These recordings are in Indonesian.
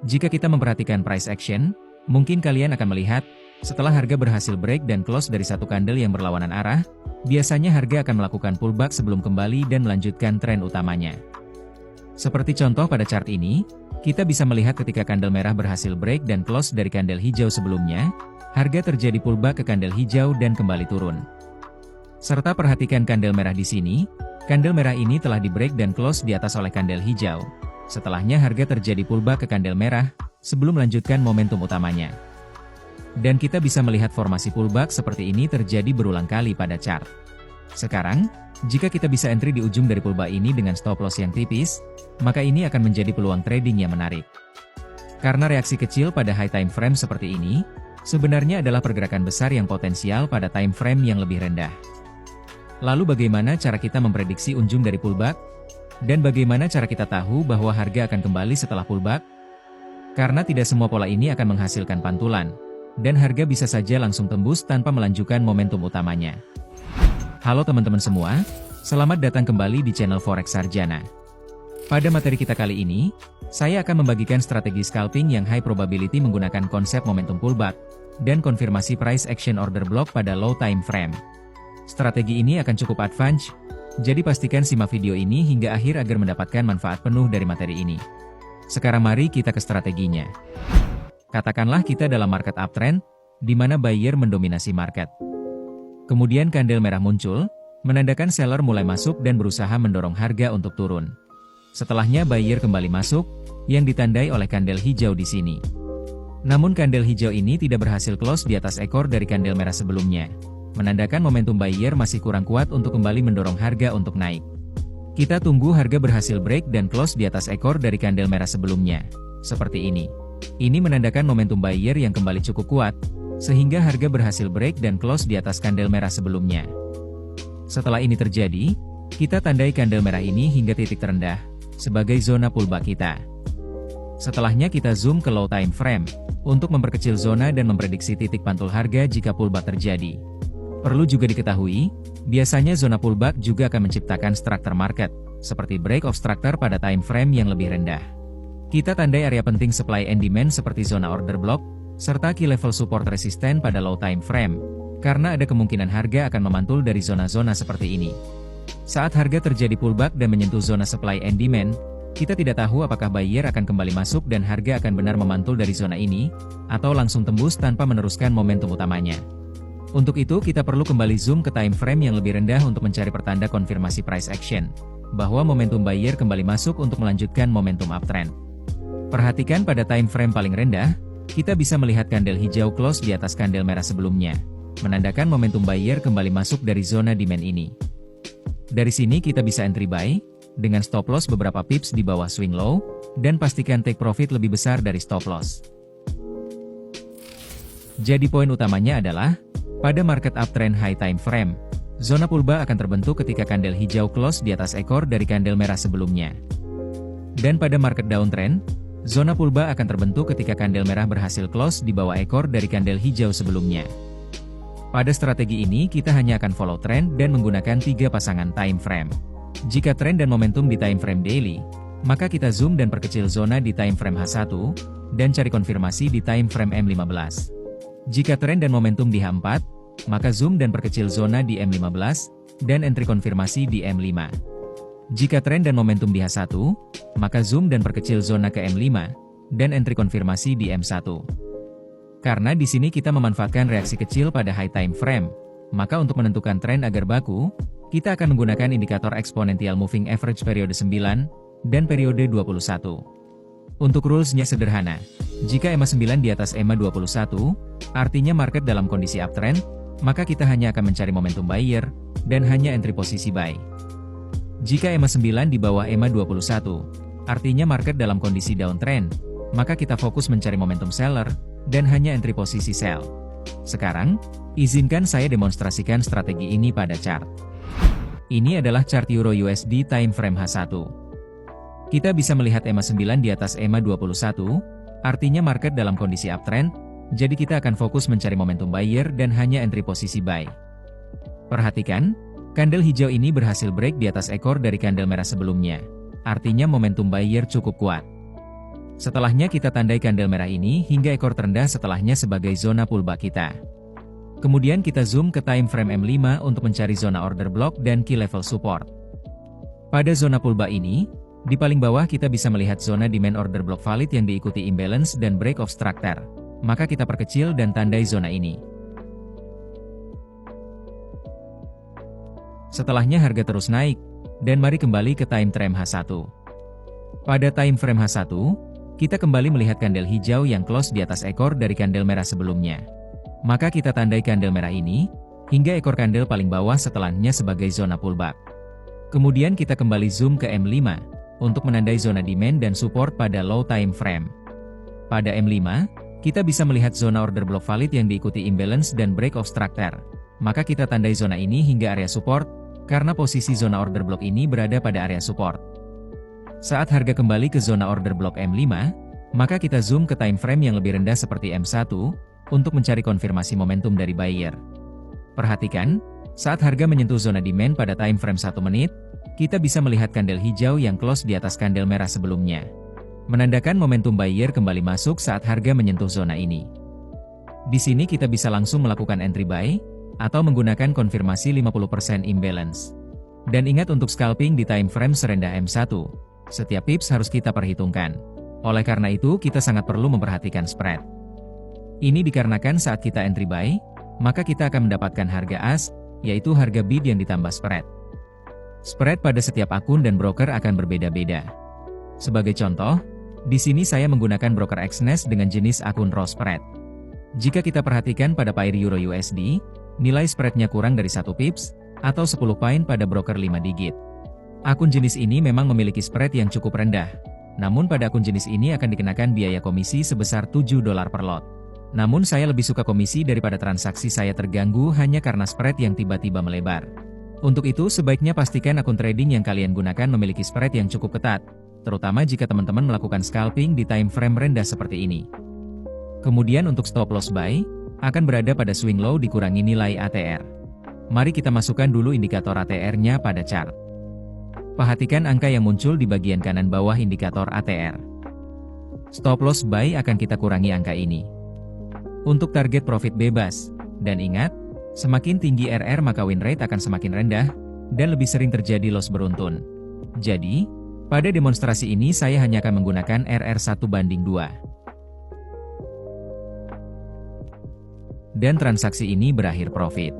Jika kita memperhatikan price action, mungkin kalian akan melihat, setelah harga berhasil break dan close dari satu candle yang berlawanan arah, biasanya harga akan melakukan pullback sebelum kembali dan melanjutkan tren utamanya. Seperti contoh pada chart ini, kita bisa melihat ketika candle merah berhasil break dan close dari candle hijau sebelumnya, harga terjadi pullback ke candle hijau dan kembali turun. Serta perhatikan candle merah di sini, candle merah ini telah di break dan close di atas oleh candle hijau. Setelahnya harga terjadi pullback ke candle merah, sebelum melanjutkan momentum utamanya. Dan kita bisa melihat formasi pullback seperti ini terjadi berulang kali pada chart. Sekarang, jika kita bisa entry di ujung dari pullback ini dengan stop loss yang tipis, maka ini akan menjadi peluang trading yang menarik. Karena reaksi kecil pada high time frame seperti ini, sebenarnya adalah pergerakan besar yang potensial pada time frame yang lebih rendah. Lalu bagaimana cara kita memprediksi ujung dari pullback? Dan bagaimana cara kita tahu bahwa harga akan kembali setelah pullback? Karena tidak semua pola ini akan menghasilkan pantulan, dan harga bisa saja langsung tembus tanpa melanjutkan momentum utamanya. Halo teman-teman semua, selamat datang kembali di channel Forex Sarjana. Pada materi kita kali ini, saya akan membagikan strategi scalping yang high probability menggunakan konsep momentum pullback, dan konfirmasi price action order block pada low time frame. Strategi ini akan cukup advance, jadi pastikan simak video ini hingga akhir agar mendapatkan manfaat penuh dari materi ini. Sekarang mari kita ke strateginya. Katakanlah kita dalam market uptrend, di mana buyer mendominasi market. Kemudian candle merah muncul, menandakan seller mulai masuk dan berusaha mendorong harga untuk turun. Setelahnya buyer kembali masuk, yang ditandai oleh candle hijau di sini. Namun candle hijau ini tidak berhasil close di atas ekor dari candle merah sebelumnya, menandakan momentum buyer masih kurang kuat untuk kembali mendorong harga untuk naik. Kita tunggu harga berhasil break dan close di atas ekor dari candle merah sebelumnya, seperti ini. Ini menandakan momentum buyer yang kembali cukup kuat, sehingga harga berhasil break dan close di atas candle merah sebelumnya. Setelah ini terjadi, kita tandai candle merah ini hingga titik terendah, sebagai zona pullback kita. Setelahnya kita zoom ke low time frame, untuk memperkecil zona dan memprediksi titik pantul harga jika pullback terjadi. Perlu juga diketahui, biasanya zona pullback juga akan menciptakan structure market, seperti break of structure pada time frame yang lebih rendah. Kita tandai area penting supply and demand seperti zona order block, serta key level support resisten pada low time frame, karena ada kemungkinan harga akan memantul dari zona-zona seperti ini. Saat harga terjadi pullback dan menyentuh zona supply and demand, kita tidak tahu apakah buyer akan kembali masuk dan harga akan benar memantul dari zona ini, atau langsung tembus tanpa meneruskan momentum utamanya. Untuk itu kita perlu kembali zoom ke time frame yang lebih rendah untuk mencari pertanda konfirmasi price action, bahwa momentum buyer kembali masuk untuk melanjutkan momentum uptrend. Perhatikan pada time frame paling rendah, kita bisa melihat candle hijau close di atas candle merah sebelumnya, menandakan momentum buyer kembali masuk dari zona demand ini. Dari sini kita bisa entry buy, dengan stop loss beberapa pips di bawah swing low, dan pastikan take profit lebih besar dari stop loss. Jadi poin utamanya adalah, pada market uptrend high time frame, zona pullback akan terbentuk ketika candle hijau close di atas ekor dari candle merah sebelumnya. Dan pada market downtrend, zona pullback akan terbentuk ketika candle merah berhasil close di bawah ekor dari candle hijau sebelumnya. Pada strategi ini kita hanya akan follow trend dan menggunakan 3 pasangan time frame. Jika trend dan momentum di time frame daily, maka kita zoom dan perkecil zona di time frame H1, dan cari konfirmasi di time frame M15. Jika trend dan momentum di H4, maka zoom dan perkecil zona di M15, dan entry konfirmasi di M5. Jika trend dan momentum di H1, maka zoom dan perkecil zona ke M5, dan entry konfirmasi di M1. Karena di sini kita memanfaatkan reaksi kecil pada high time frame, maka untuk menentukan tren agar baku, kita akan menggunakan indikator exponential moving average periode 9, dan periode 21. Untuk rules-nya sederhana, jika EMA 9 di atas EMA 21, artinya market dalam kondisi uptrend, maka kita hanya akan mencari momentum buyer, dan hanya entry posisi buy. Jika EMA 9 di bawah EMA 21, artinya market dalam kondisi downtrend, maka kita fokus mencari momentum seller, dan hanya entry posisi sell. Sekarang, izinkan saya demonstrasikan strategi ini pada chart. Ini adalah chart Euro USD time frame H1. Kita bisa melihat EMA 9 di atas EMA 21, artinya market dalam kondisi uptrend, jadi kita akan fokus mencari momentum buyer dan hanya entry posisi buy. Perhatikan, candle hijau ini berhasil break di atas ekor dari candle merah sebelumnya, artinya momentum buyer cukup kuat. Setelahnya kita tandai kandel merah ini hingga ekor terendah setelahnya sebagai zona pullback kita. Kemudian kita zoom ke time frame M5 untuk mencari zona order block dan key level support. Pada zona pullback ini, di paling bawah kita bisa melihat zona demand order block valid yang diikuti imbalance dan break of structure. Maka kita perkecil dan tandai zona ini. Setelahnya harga terus naik, dan mari kembali ke time frame H1. Pada time frame H1, kita kembali melihat kandel hijau yang close di atas ekor dari kandel merah sebelumnya. Maka kita tandai kandel merah ini, hingga ekor kandel paling bawah setelahnya sebagai zona pullback. Kemudian kita kembali zoom ke M5, untuk menandai zona demand dan support pada low time frame. Pada M5, kita bisa melihat zona order block valid yang diikuti imbalance dan break of structure. Maka kita tandai zona ini hingga area support, karena posisi zona order block ini berada pada area support. Saat harga kembali ke zona order block M5, maka kita zoom ke time frame yang lebih rendah seperti M1, untuk mencari konfirmasi momentum dari buyer. Perhatikan, saat harga menyentuh zona demand pada time frame 1 menit, kita bisa melihat kandel hijau yang close di atas kandel merah sebelumnya. Menandakan momentum buyer kembali masuk saat harga menyentuh zona ini. Di sini kita bisa langsung melakukan entry buy, atau menggunakan konfirmasi 50% imbalance. Dan ingat untuk scalping di time frame serendah M1, setiap pips harus kita perhitungkan. Oleh karena itu kita sangat perlu memperhatikan spread. Ini dikarenakan saat kita entry buy, maka kita akan mendapatkan harga as, yaitu harga bid yang ditambah spread. Spread pada setiap akun dan broker akan berbeda-beda. Sebagai contoh, di sini saya menggunakan broker Exness dengan jenis akun raw spread. Jika kita perhatikan pada pair Euro USD, nilai spreadnya kurang dari 1 pips, atau 10 poin pada broker 5 digit. Akun jenis ini memang memiliki spread yang cukup rendah, namun pada akun jenis ini akan dikenakan biaya komisi sebesar $7 per lot. Namun saya lebih suka komisi daripada transaksi saya terganggu hanya karena spread yang tiba-tiba melebar. Untuk itu sebaiknya pastikan akun trading yang kalian gunakan memiliki spread yang cukup ketat, terutama jika teman-teman melakukan scalping di time frame rendah seperti ini. Kemudian untuk stop loss buy, akan berada pada swing low dikurangi nilai ATR. Mari kita masukkan dulu indikator ATR-nya pada chart. Perhatikan angka yang muncul di bagian kanan bawah indikator ATR. Stop loss buy akan kita kurangi angka ini. Untuk target profit bebas, dan ingat, semakin tinggi RR maka win rate akan semakin rendah, dan lebih sering terjadi loss beruntun. Jadi, pada demonstrasi ini saya hanya akan menggunakan RR 1:2. Dan transaksi ini berakhir profit.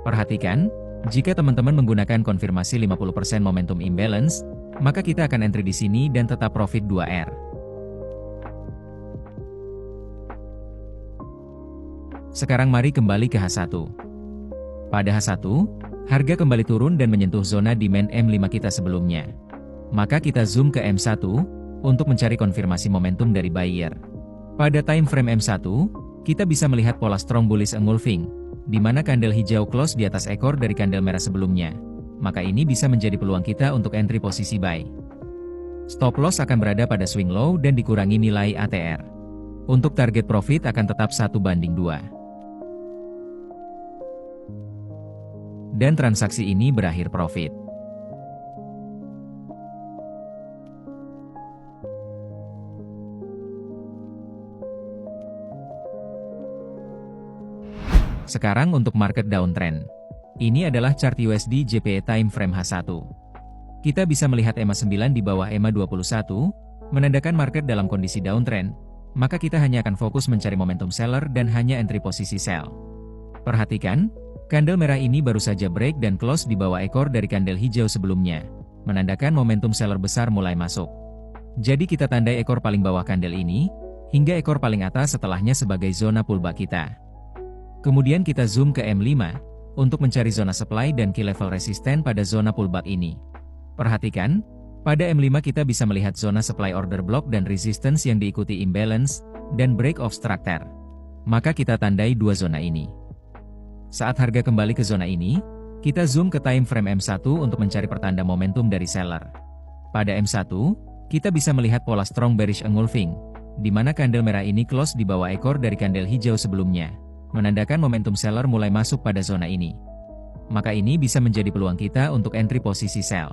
Perhatikan, jika teman-teman menggunakan konfirmasi 50% momentum imbalance, maka kita akan entry di sini dan tetap profit 2R. Sekarang mari kembali ke H1. Pada H1, harga kembali turun dan menyentuh zona demand M5 kita sebelumnya. Maka kita zoom ke M1, untuk mencari konfirmasi momentum dari buyer. Pada time frame M1, kita bisa melihat pola strong bullish engulfing, di mana kandel hijau close di atas ekor dari kandel merah sebelumnya. Maka ini bisa menjadi peluang kita untuk entry posisi buy. Stop loss akan berada pada swing low dan dikurangi nilai ATR. Untuk target profit akan tetap 1:2. Dan transaksi ini berakhir profit. Sekarang untuk market downtrend. Ini adalah chart USD JPY time frame H1. Kita bisa melihat EMA 9 di bawah EMA 21, menandakan market dalam kondisi downtrend, maka kita hanya akan fokus mencari momentum seller dan hanya entry posisi sell. Perhatikan, kandel merah ini baru saja break dan close di bawah ekor dari kandel hijau sebelumnya, menandakan momentum seller besar mulai masuk. Jadi kita tandai ekor paling bawah kandel ini, hingga ekor paling atas setelahnya sebagai zona pullback kita. Kemudian kita zoom ke M5, untuk mencari zona supply dan key level resisten pada zona pullback ini. Perhatikan, pada M5 kita bisa melihat zona supply order block dan resistance yang diikuti imbalance, dan break of structure. Maka kita tandai dua zona ini. Saat harga kembali ke zona ini, kita zoom ke time frame M1 untuk mencari pertanda momentum dari seller. Pada M1, kita bisa melihat pola strong bearish engulfing, di mana kandel merah ini close di bawah ekor dari kandel hijau sebelumnya. menandakan momentum seller mulai masuk pada zona ini. Maka ini bisa menjadi peluang kita untuk entry posisi sell.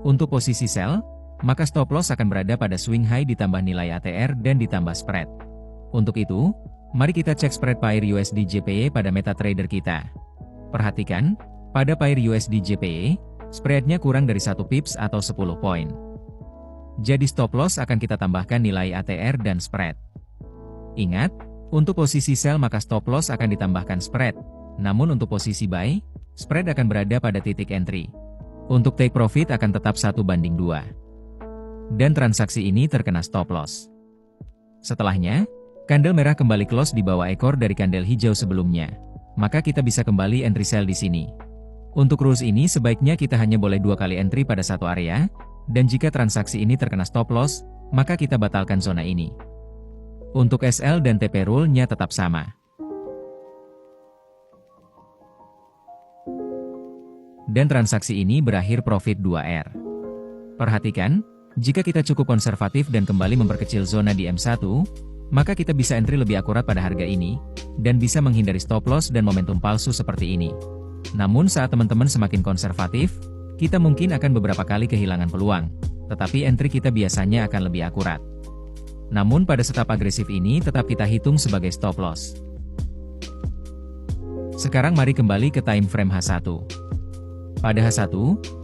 Untuk posisi sell, maka stop loss akan berada pada swing high ditambah nilai ATR dan ditambah spread. Untuk itu, mari kita cek spread pair USD JPY pada MetaTrader kita. Perhatikan, pada pair USD JPY, spreadnya kurang dari 1 pips atau 10 poin. Jadi stop loss akan kita tambahkan nilai ATR dan spread. Ingat, untuk posisi sell maka stop loss akan ditambahkan spread. Namun untuk posisi buy, spread akan berada pada titik entry. Untuk take profit akan tetap 1:2. Dan transaksi ini terkena stop loss. Setelahnya, candle merah kembali close di bawah ekor dari candle hijau sebelumnya. Maka kita bisa kembali entry sell di sini. Untuk rules ini sebaiknya kita hanya boleh 2 kali entry pada satu area, dan jika transaksi ini terkena stop loss, maka kita batalkan zona ini. Untuk SL dan TP rule-nya tetap sama. Dan transaksi ini berakhir profit 2R. Perhatikan, jika kita cukup konservatif dan kembali memperkecil zona di M1, maka kita bisa entry lebih akurat pada harga ini, dan bisa menghindari stop loss dan momentum palsu seperti ini. Namun saat teman-teman semakin konservatif, kita mungkin akan beberapa kali kehilangan peluang, tetapi entry kita biasanya akan lebih akurat. Namun pada setup agresif ini tetap kita hitung sebagai stop loss. Sekarang mari kembali ke time frame H1. Pada H1,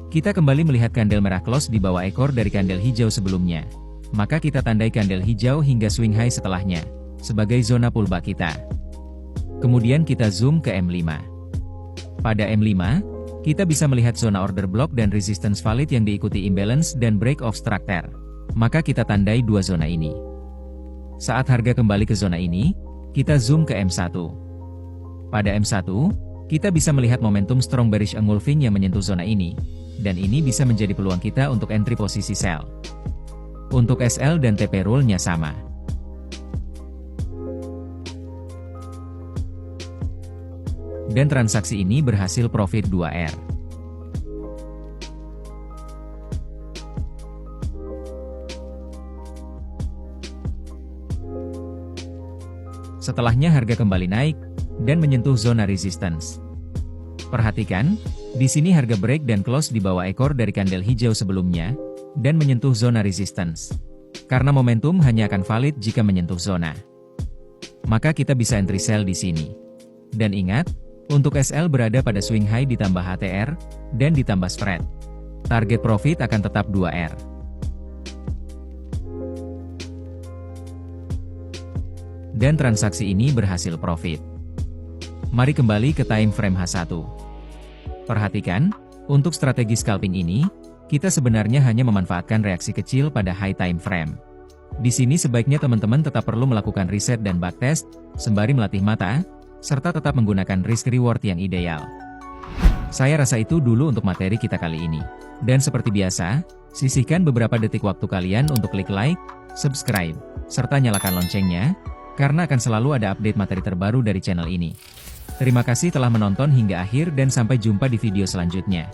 kita kembali melihat candle merah close di bawah ekor dari candle hijau sebelumnya. Maka kita tandai candle hijau hingga swing high setelahnya, sebagai zona pullback kita. Kemudian kita zoom ke M5. Pada M5, kita bisa melihat zona order block dan resistance valid yang diikuti imbalance dan break of structure. Maka kita tandai dua zona ini. Saat harga kembali ke zona ini, kita zoom ke M1. Pada M1, kita bisa melihat momentum strong bearish engulfing yang menyentuh zona ini, dan ini bisa menjadi peluang kita untuk entry posisi sell. Untuk SL dan TP rule-nya sama. Dan transaksi ini berhasil profit 2R. Setelahnya harga kembali naik, dan menyentuh zona resistance. Perhatikan, di sini harga break dan close di bawah ekor dari candle hijau sebelumnya, dan menyentuh zona resistance. Karena momentum hanya akan valid jika menyentuh zona. Maka kita bisa entry sell di sini. Dan ingat, untuk SL berada pada swing high ditambah HTR, dan ditambah spread. Target profit akan tetap 2R. Dan transaksi ini berhasil profit. Mari kembali ke time frame H1. Perhatikan, untuk strategi scalping ini, kita sebenarnya hanya memanfaatkan reaksi kecil pada high time frame. Di sini sebaiknya teman-teman tetap perlu melakukan riset dan backtest, sembari melatih mata, serta tetap menggunakan risk reward yang ideal. Saya rasa itu dulu untuk materi kita kali ini. Dan seperti biasa, sisihkan beberapa detik waktu kalian untuk klik like, subscribe, serta nyalakan loncengnya, karena akan selalu ada update materi terbaru dari channel ini. Terima kasih telah menonton hingga akhir dan sampai jumpa di video selanjutnya.